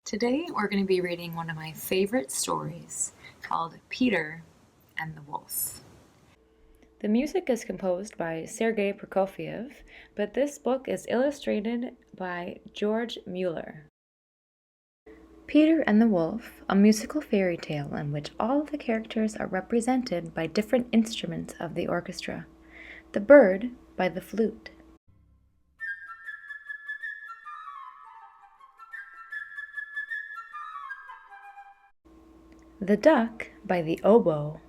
Today we're going to be reading one of my favorite stories called Peter and the Wolf. The music is composed by Sergei Prokofiev, but this book is illustrated by Jorg Muller. Peter and the Wolf, a musical fairy tale in which all of the characters are represented by different instruments of the orchestra. The bird by the flute. The duck by the oboe.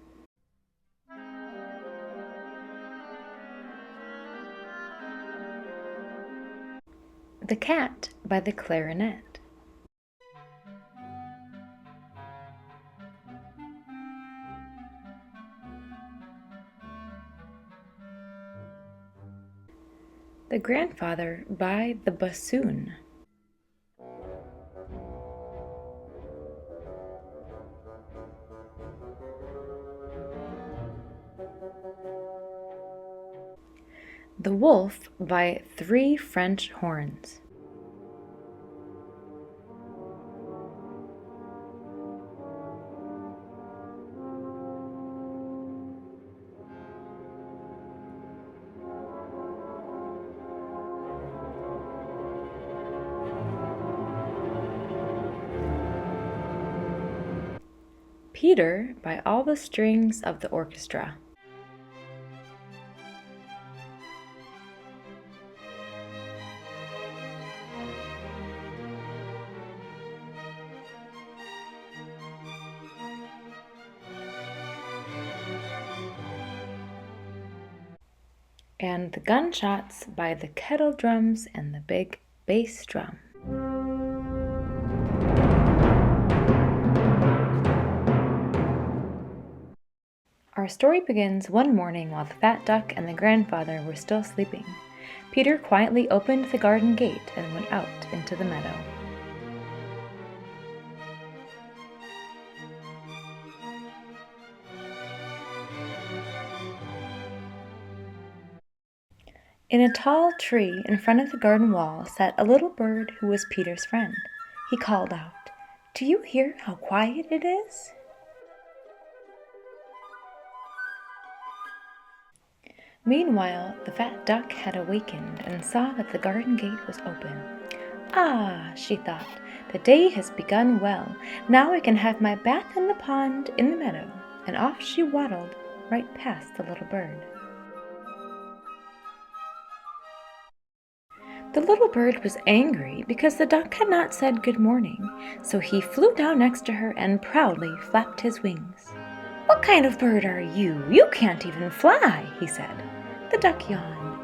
The cat by the clarinet. The grandfather by the bassoon. The wolf by 3 French horns. Peter by all the strings of the orchestra. And the gunshots by the kettle drums and the big bass drum. Our story begins one morning while the fat duck and the grandfather were still sleeping. Peter quietly opened the garden gate and went out into the meadow. In a tall tree in front of the garden wall sat a little bird who was Peter's friend. He called out, "Do you hear how quiet it is?" Meanwhile, the fat duck had awakened and saw that the garden gate was open. "Ah," she thought, "the day has begun well. Now I can have my bath in the pond in the meadow." And off she waddled right past the little bird. The little bird was angry because the duck had not said good morning, so he flew down next to her and proudly flapped his wings. "What kind of bird are you? You can't even fly," he said. The duck yawned.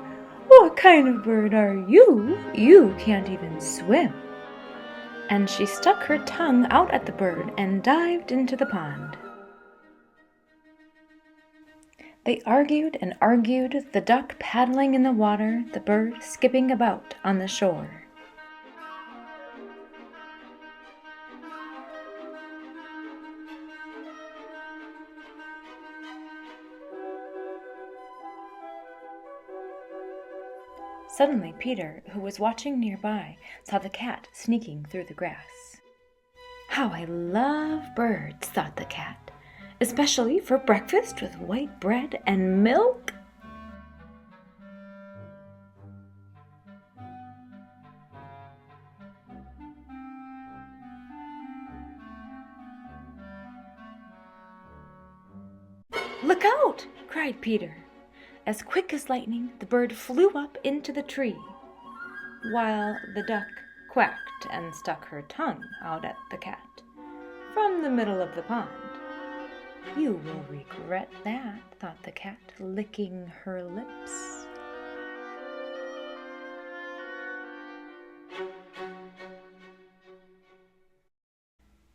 "What kind of bird are you? You can't even swim." And she stuck her tongue out at the bird and dived into the pond. They argued and argued, the duck paddling in the water, the bird skipping about on the shore. Suddenly Peter, who was watching nearby, saw the cat sneaking through the grass. "How I love birds," thought the cat, "especially for breakfast with white bread and milk." "Look out!" cried Peter. As quick as lightning, the bird flew up into the tree, while the duck quacked and stuck her tongue out at the cat from the middle of the pond. "You will regret that," thought the cat, licking her lips.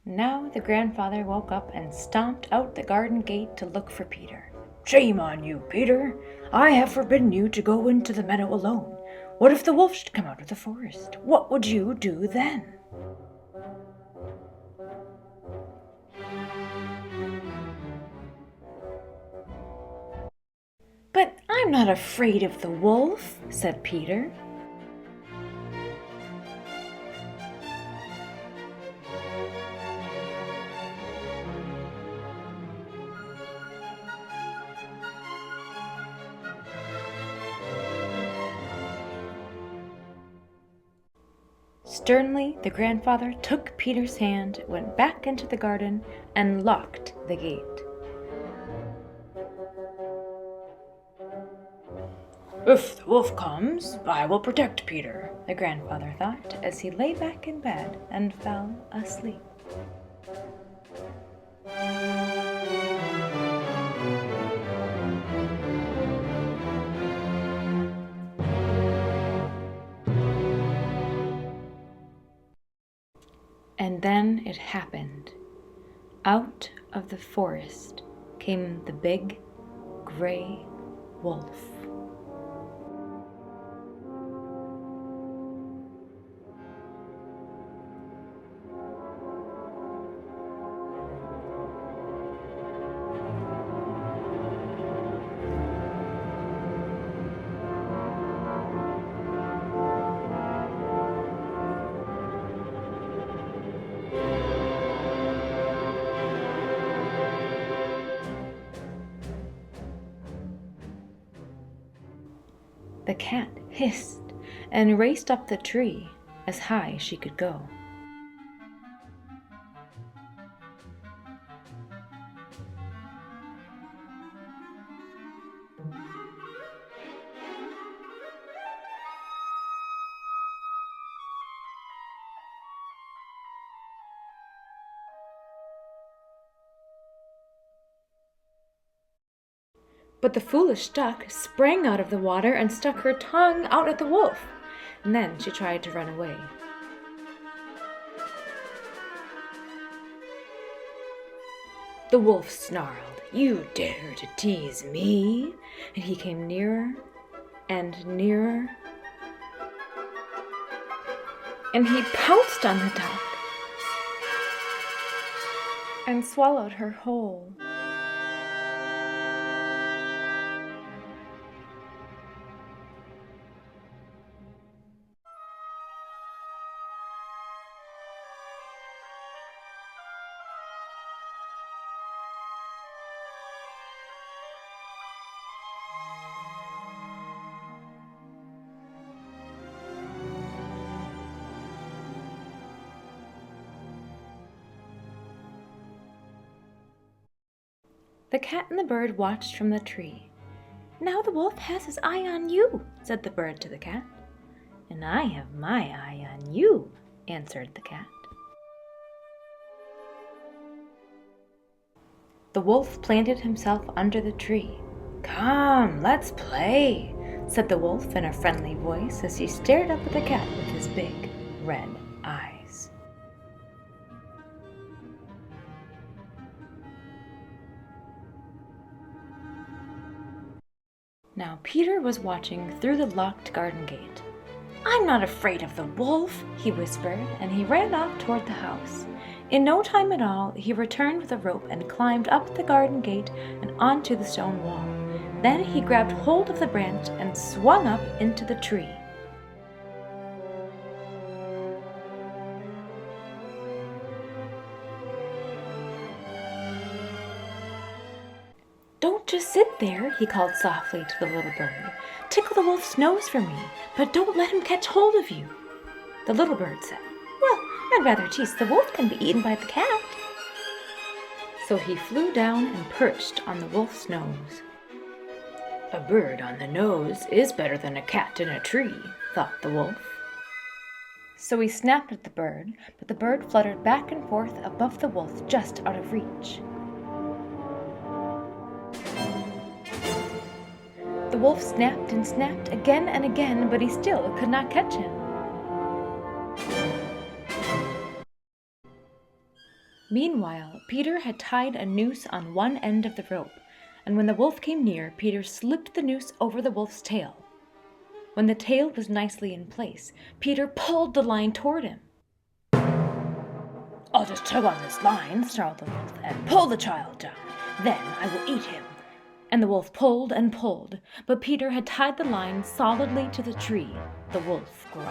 Now the grandfather woke up and stomped out the garden gate to look for Peter. "Shame on you, Peter! I have forbidden you to go into the meadow alone. What if the wolf should come out of the forest? What would you do then?" "But I'm not afraid of the wolf," said Peter. Sternly, the grandfather took Peter's hand, went back into the garden, and locked the gate. "If the wolf comes, I will protect Peter," the grandfather thought as he lay back in bed and fell asleep. And then it happened. Out of the forest came the big, gray wolf. The cat hissed and raced up the tree as high as she could go. But the foolish duck sprang out of the water and stuck her tongue out at the wolf, and then she tried to run away. The wolf snarled, "You dare to tease me?" And he came nearer and nearer, and he pounced on the duck and swallowed her whole. The cat and the bird watched from the tree. "Now the wolf has his eye on you," said the bird to the cat. "And I have my eye on you," answered the cat. The wolf planted himself under the tree. "Come, let's play," said the wolf in a friendly voice as he stared up at the cat with his big red eyes. Now Peter was watching through the locked garden gate. "I'm not afraid of the wolf," he whispered, and he ran off toward the house. In no time at all, he returned with a rope and climbed up the garden gate and onto the stone wall. Then he grabbed hold of the branch and swung up into the tree. "Don't just sit there," he called softly to the little bird. "Tickle the wolf's nose for me, but don't let him catch hold of you." The little bird said, "Well, I'd rather tease the wolf than be eaten by the cat." So he flew down and perched on the wolf's nose. "A bird on the nose is better than a cat in a tree," thought the wolf. So he snapped at the bird, but the bird fluttered back and forth above the wolf just out of reach. The wolf snapped and snapped again and again, but he still could not catch him. Meanwhile, Peter had tied a noose on one end of the rope, and when the wolf came near, Peter slipped the noose over the wolf's tail. When the tail was nicely in place, Peter pulled the line toward him. "I'll just tug on this line," snarled the wolf, "and pull the child down. Then I will eat him." And the wolf pulled and pulled, but Peter had tied the line solidly to the tree. The wolf growled.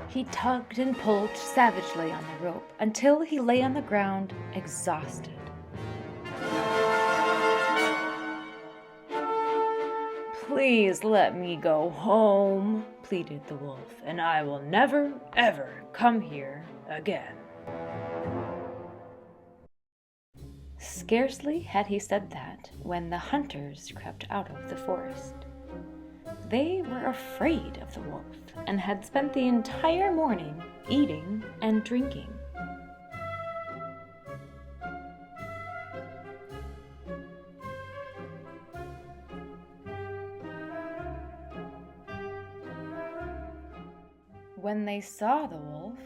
He tugged and pulled savagely on the rope until he lay on the ground exhausted. "Please let me go home," pleaded the wolf, "and I will never, ever come here again." Scarcely had he said that when the hunters crept out of the forest. They were afraid of the wolf and had spent the entire morning eating and drinking. When they saw the wolf,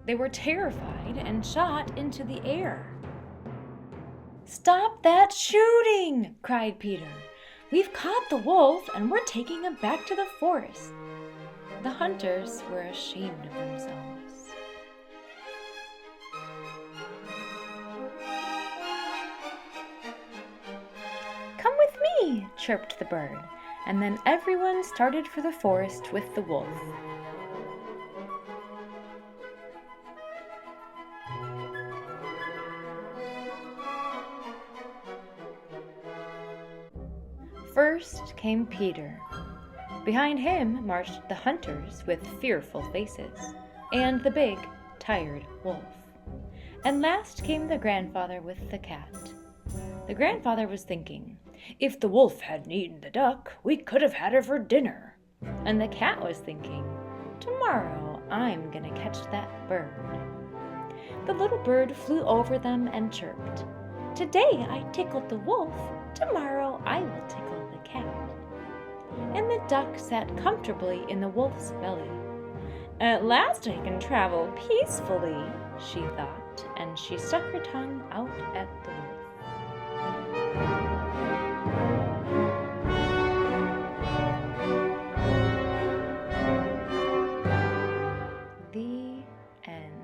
they were terrified and shot into the air. "Stop that shooting!" cried Peter. "We've caught the wolf and we're taking him back to the forest." The hunters were ashamed of themselves. "Come with me," chirped the bird, and then everyone started for the forest with the wolf. First came Peter. Behind him marched the hunters with fearful faces, and the big, tired wolf. And last came the grandfather with the cat. The grandfather was thinking, "If the wolf hadn't eaten the duck, we could have had her for dinner." And the cat was thinking, "Tomorrow I'm gonna catch that bird." The little bird flew over them and chirped, "Today I tickled the wolf, tomorrow I will tickle the cat." And the duck sat comfortably in the wolf's belly. "At last I can travel peacefully," she thought, and she stuck her tongue out at the wolf. The end.